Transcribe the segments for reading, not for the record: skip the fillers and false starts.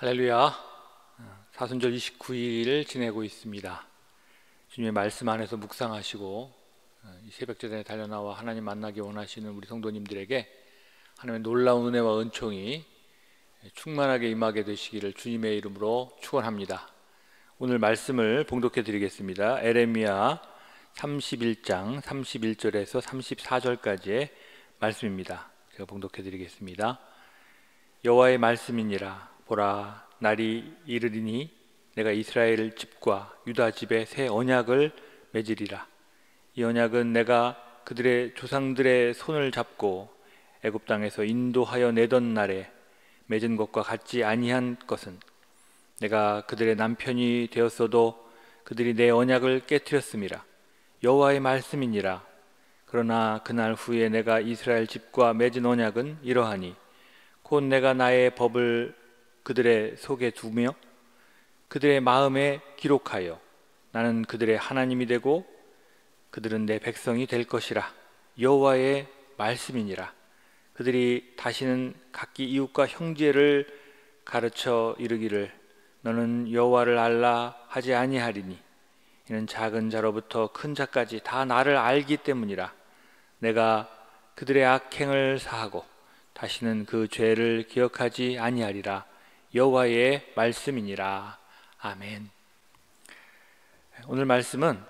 할렐루야. 사순절 29일을 지내고 있습니다. 주님의 말씀 안에서 묵상하시고 이 새벽전에 달려나와 하나님 만나기 원하시는 우리 성도님들에게 하나님의 놀라운 은혜와 은총이 충만하게 임하게 되시기를 주님의 이름으로 축원합니다. 오늘 말씀을 봉독해 드리겠습니다. 에레미야 31장 31절에서 34절까지의 말씀입니다. 제가 봉독해 드리겠습니다. 여호와의 말씀이니라. 보라, 날이 이르리니 내가 이스라엘 집과 유다 집에 새 언약을 맺으리라. 이 언약은 내가 그들의 조상들의 손을 잡고 애굽 땅에서 인도하여 내던 날에 맺은 것과 같지 아니한 것은 내가 그들의 남편이 되었어도 그들이 내 언약을 깨뜨렸음이라. 여호와의 말씀이니라. 그러나 그날 후에 내가 이스라엘 집과 맺은 언약은 이러하니 곧 내가 나의 법을 그들의 속에 두며 그들의 마음에 기록하여 나는 그들의 하나님이 되고 그들은 내 백성이 될 것이라. 여호와의 말씀이니라. 그들이 다시는 각기 이웃과 형제를 가르쳐 이르기를 너는 여호와를 알라 하지 아니하리니 이는 작은 자로부터 큰 자까지 다 나를 알기 때문이라. 내가 그들의 악행을 사하고 다시는 그 죄를 기억하지 아니하리라. 여호와의 말씀이니라. 아멘. 오늘 말씀은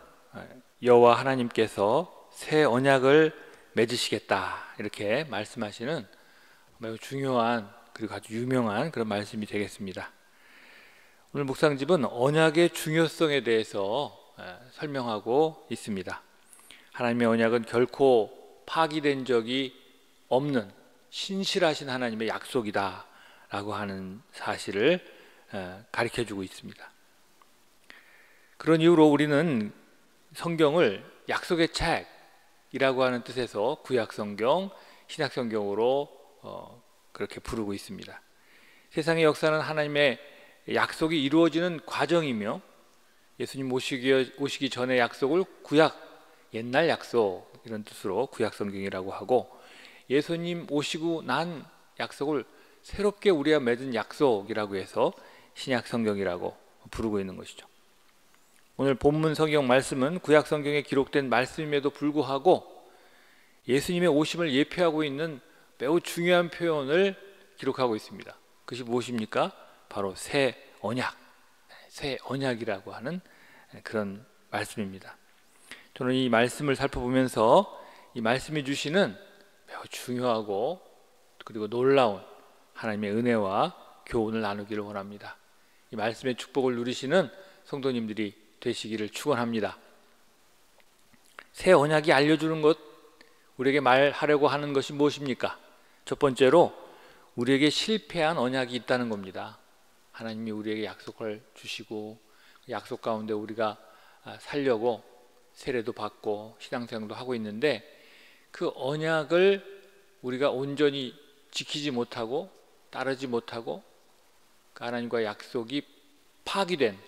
여호와 하나님께서 새 언약을 맺으시겠다 이렇게 말씀하시는 매우 중요한 그리고 아주 유명한 그런 말씀이 되겠습니다. 오늘 묵상집은 언약의 중요성에 대해서 설명하고 있습니다. 하나님의 언약은 결코 파기된 적이 없는 신실하신 하나님의 약속이다 라고 하는 사실을 가르쳐주고 있습니다. 그런 이유로 우리는 성경을 약속의 책이라고 하는 뜻에서 구약성경, 신약성경으로 그렇게 부르고 있습니다. 세상의 역사는 하나님의 약속이 이루어지는 과정이며 예수님 오시기 전의 약속을 구약, 옛날 약속 이런 뜻으로 구약성경이라고 하고 예수님 오시고 난 약속을 새롭게 우리와 맺은 약속이라고 해서 신약성경이라고 부르고 있는 것이죠. 오늘 본문 성경 말씀은 구약성경에 기록된 말씀임에도 불구하고 예수님의 오심을 예표하고 있는 매우 중요한 표현을 기록하고 있습니다. 그것이 무엇입니까? 바로 새 언약, 새 언약이라고 하는 그런 말씀입니다. 저는 이 말씀을 살펴보면서 이 말씀이 주시는 매우 중요하고 그리고 놀라운 하나님의 은혜와 교훈을 나누기를 원합니다. 이 말씀의 축복을 누리시는 성도님들이 되시기를 축원합니다. 새 언약이 알려주는 것, 우리에게 말하려고 하는 것이 무엇입니까? 첫 번째로 우리에게 실패한 언약이 있다는 겁니다. 하나님이 우리에게 약속을 주시고 그 약속 가운데 우리가 살려고 세례도 받고 신앙생활도 하고 있는데 그 언약을 우리가 온전히 지키지 못하고 따르지 못하고 그 하나님과의 약속이 파기된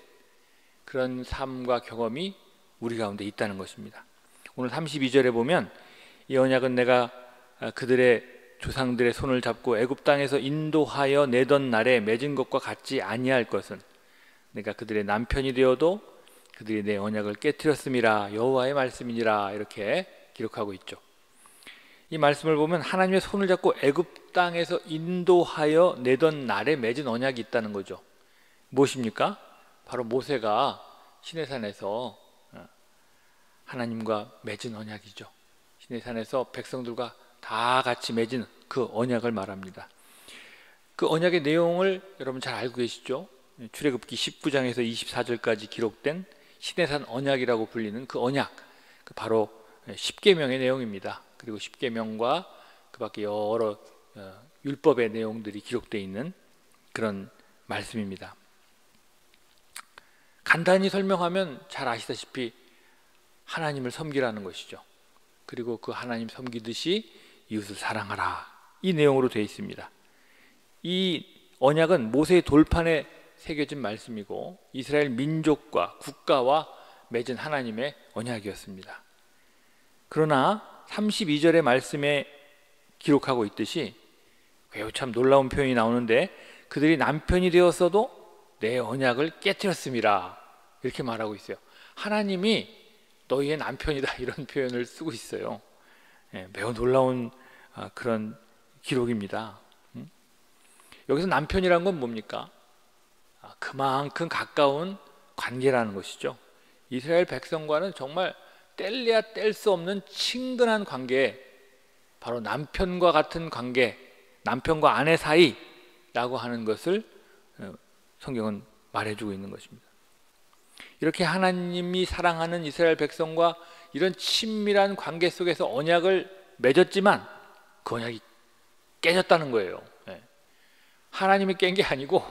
그런 삶과 경험이 우리 가운데 있다는 것입니다. 오늘 32절에 보면 이 언약은 내가 그들의 조상들의 손을 잡고 애굽 땅에서 인도하여 내던 날에 맺은 것과 같지 아니할 것은 내가 그들의 남편이 되어도 그들이 내 언약을 깨뜨렸음이라. 여호와의 말씀이니라. 이렇게 기록하고 있죠. 이 말씀을 보면 하나님의 손을 잡고 애굽 땅에서 인도하여 내던 날에 맺은 언약이 있다는 거죠. 무엇입니까? 바로 모세가 시내산에서 하나님과 맺은 언약이죠. 시내산에서 백성들과 다 같이 맺은 그 언약을 말합니다. 그 언약의 내용을 여러분 잘 알고 계시죠? 출애굽기 19장에서 24절까지 기록된 시내산 언약이라고 불리는 그 언약, 그 바로 십계명의 내용입니다. 그리고 십계명과 그 밖에 여러 율법의 내용들이 기록되어 있는 그런 말씀입니다. 간단히 설명하면 잘 아시다시피 하나님을 섬기라는 것이죠. 그리고 그 하나님 섬기듯이 이웃을 사랑하라, 이 내용으로 되어 있습니다. 이 언약은 모세의 돌판에 새겨진 말씀이고 이스라엘 민족과 국가와 맺은 하나님의 언약이었습니다. 그러나 32절의 말씀에 기록하고 있듯이 매우 참 놀라운 표현이 나오는데 그들이 남편이 되었어도 내 언약을 깨뜨렸음이라. 이렇게 말하고 있어요. 하나님이 너희의 남편이다, 이런 표현을 쓰고 있어요. 매우 놀라운 그런 기록입니다. 여기서 남편이란 건 뭡니까? 그만큼 가까운 관계라는 것이죠. 이스라엘 백성과는 정말 뗄래야 뗄 수 없는 친근한 관계, 바로 남편과 같은 관계, 남편과 아내 사이라고 하는 것을 성경은 말해주고 있는 것입니다. 이렇게 하나님이 사랑하는 이스라엘 백성과 이런 친밀한 관계 속에서 언약을 맺었지만 그 언약이 깨졌다는 거예요. 하나님이 깬 게 아니고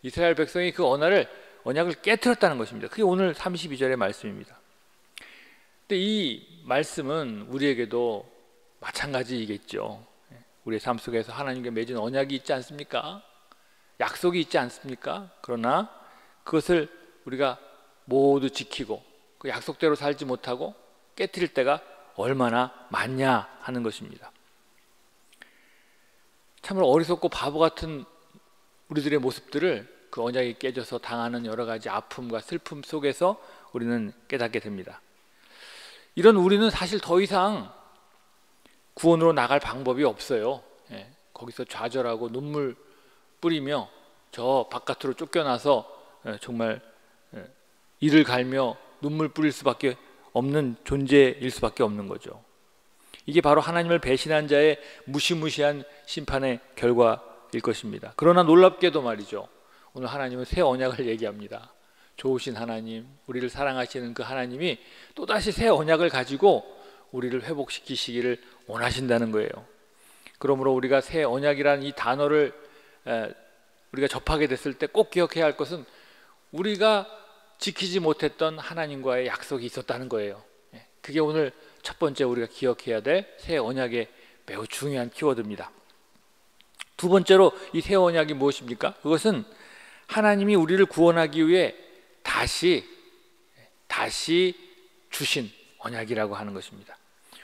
이스라엘 백성이 그 언약을 깨트렸다는 것입니다. 그게 오늘 32절의 말씀입니다. 근데 이 말씀은 우리에게도 마찬가지이겠죠. 우리의 삶 속에서 하나님께 맺은 언약이 있지 않습니까? 약속이 있지 않습니까? 그러나 그것을 우리가 모두 지키고 그 약속대로 살지 못하고 깨트릴 때가 얼마나 많냐 하는 것입니다. 참으로 어리석고 바보 같은 우리들의 모습들을 그 언약이 깨져서 당하는 여러 가지 아픔과 슬픔 속에서 우리는 깨닫게 됩니다. 이런 우리는 사실 더 이상 구원으로 나갈 방법이 없어요. 거기서 좌절하고 눈물 뿌리며 저 바깥으로 쫓겨나서 정말 이를 갈며 눈물 뿌릴 수밖에 없는 존재일 수밖에 없는 거죠. 이게 바로 하나님을 배신한 자의 무시무시한 심판의 결과일 것입니다. 그러나 놀랍게도 말이죠, 오늘 하나님은 새 언약을 얘기합니다. 좋으신 하나님, 우리를 사랑하시는 그 하나님이 또다시 새 언약을 가지고 우리를 회복시키시기를 원하신다는 거예요. 그러므로 우리가 새 언약이라는 이 단어를 우리가 접하게 됐을 때 꼭 기억해야 할 것은 우리가 지키지 못했던 하나님과의 약속이 있었다는 거예요. 그게 오늘 첫 번째 우리가 기억해야 될 새 언약의 매우 중요한 키워드입니다. 두 번째로 이 새 언약이 무엇입니까? 그것은 하나님이 우리를 구원하기 위해 다시 주신 언약이라고 하는 것입니다.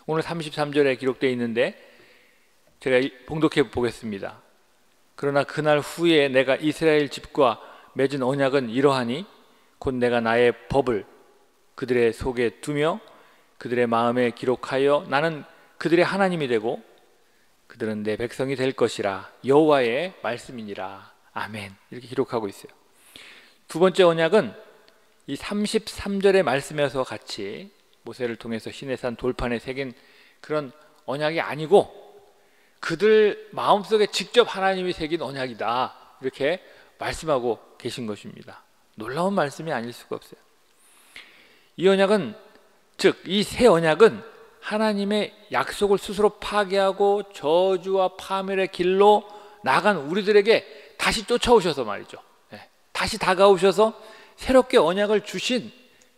오늘 33절에 기록되어 있는데 제가 봉독해 보겠습니다. 그러나 그날 후에 내가 이스라엘 집과 맺은 언약은 이러하니 곧 내가 나의 법을 그들의 속에 두며 그들의 마음에 기록하여 나는 그들의 하나님이 되고 그들은 내 백성이 될 것이라. 여호와의 말씀이니라. 아멘. 이렇게 기록하고 있어요. 두 번째 언약은 이 33절의 말씀에서 같이 모세를 통해서 시내산 돌판에 새긴 그런 언약이 아니고 그들 마음속에 직접 하나님이 새긴 언약이다, 이렇게 말씀하고 계신 것입니다. 놀라운 말씀이 아닐 수가 없어요. 이 언약은, 즉 이 새 언약은 하나님의 약속을 스스로 파괴하고 저주와 파멸의 길로 나간 우리들에게 다시 쫓아오셔서 말이죠, 다시 다가오셔서 새롭게 언약을 주신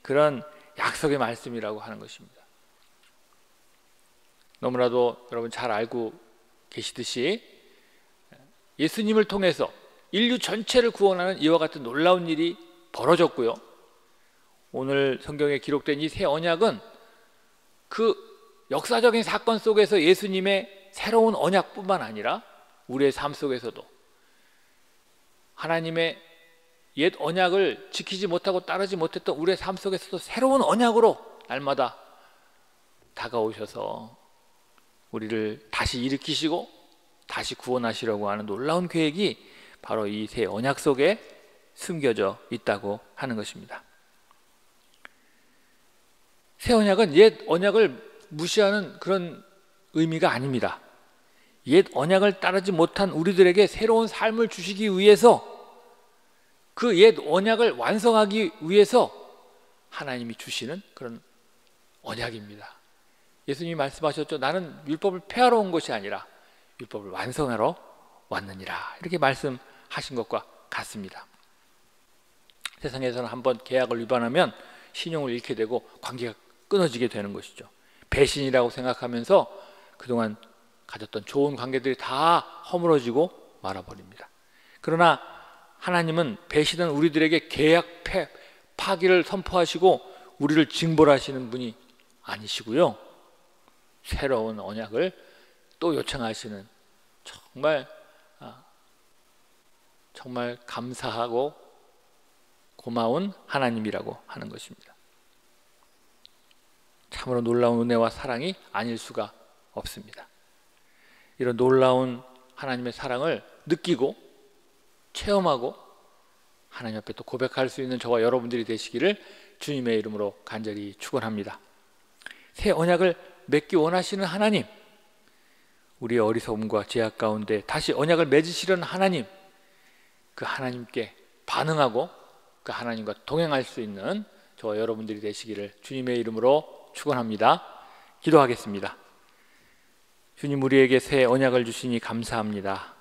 그런 약속의 말씀이라고 하는 것입니다. 너무나도 여러분 잘 알고 계시듯이 예수님을 통해서 인류 전체를 구원하는 이와 같은 놀라운 일이 벌어졌고요, 오늘 성경에 기록된 이 새 언약은 그 역사적인 사건 속에서 예수님의 새로운 언약뿐만 아니라 우리의 삶 속에서도 하나님의 옛 언약을 지키지 못하고 따르지 못했던 우리의 삶 속에서도 새로운 언약으로 날마다 다가오셔서 우리를 다시 일으키시고 다시 구원하시려고 하는 놀라운 계획이 바로 이 새 언약 속에 숨겨져 있다고 하는 것입니다. 새 언약은 옛 언약을 무시하는 그런 의미가 아닙니다. 옛 언약을 따르지 못한 우리들에게 새로운 삶을 주시기 위해서, 그 옛 언약을 완성하기 위해서 하나님이 주시는 그런 언약입니다. 예수님이 말씀하셨죠. 나는 율법을 폐하러 온 것이 아니라 율법을 완성하러 왔느니라. 이렇게 말씀하신 것과 같습니다. 세상에서는 한번 계약을 위반하면 신용을 잃게 되고 관계가 끊어지게 되는 것이죠. 배신이라고 생각하면서 그동안 가졌던 좋은 관계들이 다 허물어지고 말아버립니다. 그러나 하나님은 배신한 우리들에게 계약 파기를 선포하시고 우리를 징벌하시는 분이 아니시고요, 새로운 언약을 또 요청하시는 정말 감사하고 고마운 하나님이라고 하는 것입니다. 참으로 놀라운 은혜와 사랑이 아닐 수가 없습니다. 이런 놀라운 하나님의 사랑을 느끼고 체험하고 하나님 앞에 또 고백할 수 있는 저와 여러분들이 되시기를 주님의 이름으로 간절히 축원합니다. 새 언약을 맺기 원하시는 하나님, 우리의 어리석음과 죄악 가운데 다시 언약을 맺으시려는 하나님, 그 하나님께 반응하고 그 하나님과 동행할 수 있는 저와 여러분들이 되시기를 주님의 이름으로 축원합니다. 기도하겠습니다. 주님, 우리에게 새 언약을 주시니 감사합니다.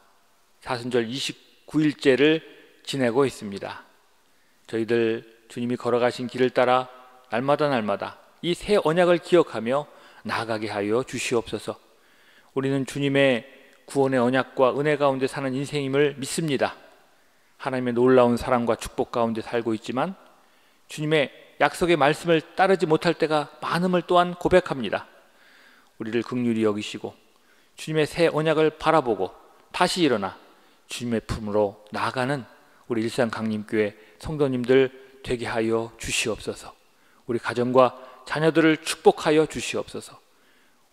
사순절 29일째를 지내고 있습니다. 저희들 주님이 걸어가신 길을 따라 날마다 이 새 언약을 기억하며 나아가게 하여 주시옵소서. 우리는 주님의 구원의 언약과 은혜 가운데 사는 인생임을 믿습니다. 하나님의 놀라운 사랑과 축복 가운데 살고 있지만 주님의 약속의 말씀을 따르지 못할 때가 많음을 또한 고백합니다. 우리를 긍휼히 여기시고 주님의 새 언약을 바라보고 다시 일어나 주님의 품으로 나아가는 우리 일산 강림교회 성도님들 되게 하여 주시옵소서. 우리 가정과 자녀들을 축복하여 주시옵소서.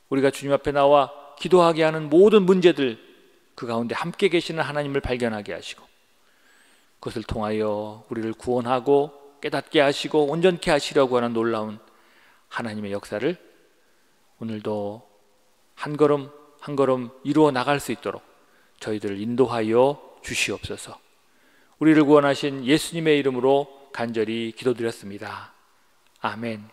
우리가 주님 앞에 나와 기도하게 하는 모든 문제들, 그 가운데 함께 계시는 하나님을 발견하게 하시고 그것을 통하여 우리를 구원하고 깨닫게 하시고 온전케 하시려고 하는 놀라운 하나님의 역사를 오늘도 한 걸음 한 걸음 이루어 나갈 수 있도록 저희들을 인도하여 주시옵소서. 우리를 구원하신 예수님의 이름으로 간절히 기도드렸습니다. 아멘.